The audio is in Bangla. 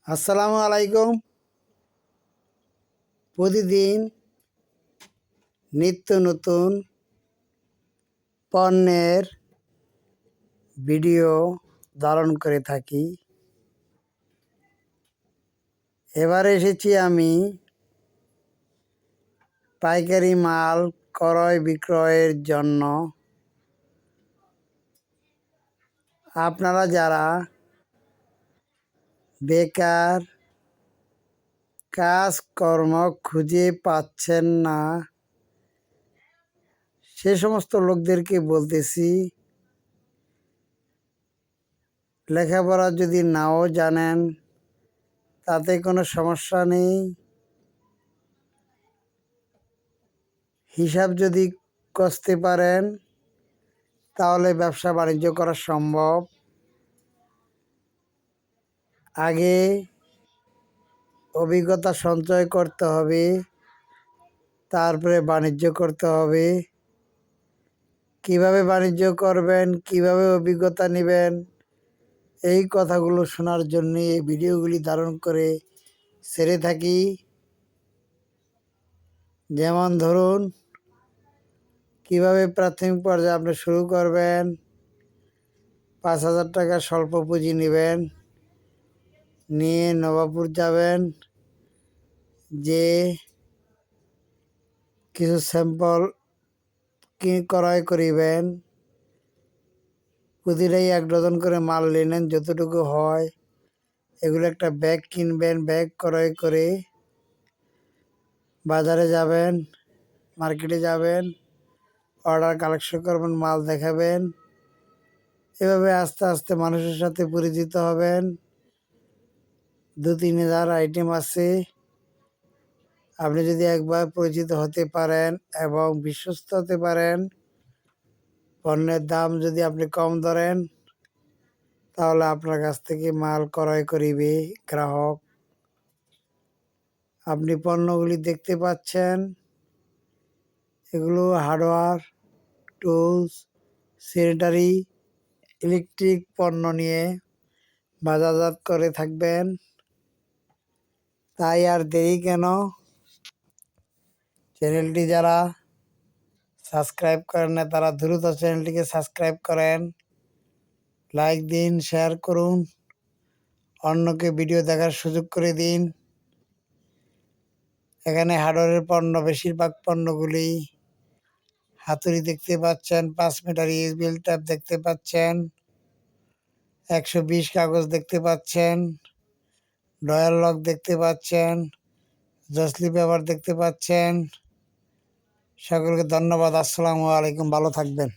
আসসালামু আলাইকুম। প্রতিদিন নিত্য নতুন পণ্যের ভিডিও ধারণ করে থাকি। এবার এসেছি আমি পাইকারি মাল ক্রয় বিক্রয়ের জন্য। আপনারা যারা বেকার কাজকর্ম খুঁজে পাচ্ছেন না, সে সমস্ত লোকদেরকে বলতেছি, লেখাপড়া যদি নাও জানেন তাতে কোনো সমস্যা নেই। হিসাব যদি কষতে পারেন তাহলে ব্যবসা বাণিজ্য করা সম্ভব। আগে অভিজ্ঞতা সঞ্চয় করতে হবে, তারপরে বাণিজ্য করতে হবে। কিভাবে বাণিজ্য করবেন, কিভাবে অভিজ্ঞতা নেবেন, এই কথাগুলো শোনার জন্য এই ভিডিওগুলি ধারণ করে ছেড়ে থাকি। যেমন ধরুন, কিভাবে প্রাথমিক পর্যায়ে আপনি শুরু করবেন। 5,000 টাকা স্বল্প পুঁজি নেবেন, নিয়ে নবাবপুর যাবেন, যে কিছু স্যাম্পল ক্রয় করিবেন। প্রতিটাই 1 ডজন করে মাল নিলেন, যতটুকু হয়। এগুলো একটা ব্যাগ কিনবেন, ব্যাগ ক্রয় করে বাজারে যাবেন, মার্কেটে যাবেন, অর্ডার কালেকশন করবেন, মাল দেখাবেন। এভাবে আস্তে আস্তে মানুষের সাথে পরিচিত হবেন। 2-3 হাজার আইটেম আছে। আপনি যদি একবার পরিচিত হতে পারেন এবং বিশ্বস্ত হতে পারেন, পণ্যের দাম যদি আপনি কম ধরেন, তাহলে আপনার কাছ থেকে মাল ক্রয় করিবে গ্রাহক। আপনি পণ্যগুলি দেখতে পাচ্ছেন, এগুলো হার্ডওয়্যার, টুলস, স্যানিটারি, ইলেকট্রিক পণ্য নিয়ে বাজারজাত করে থাকবেন। তাই আর দেরি কেন? চ্যানেলটি যারা সাবস্ক্রাইব করেন না তারা দ্রুত চ্যানেলটিকে সাবস্ক্রাইব করেন, লাইক দিন, শেয়ার করুন, অন্যকে ভিডিও দেখার সুযোগ করে দিন। এখানে হার্ডওয়্যারের পণ্য, বেশিরভাগ পণ্যগুলি হাতুড়ি দেখতে পাচ্ছেন, 5 মিটার ইউএসবি ট্যাপ দেখতে পাচ্ছেন, 120 কাগজ দেখতে পাচ্ছেন, ডয়াল লক দেখতে পাচ্ছেন, জসলি পেপার দেখতে পাচ্ছেন। সকলকে ধন্যবাদ। আসসালামু আলাইকুম, ভালো থাকবেন।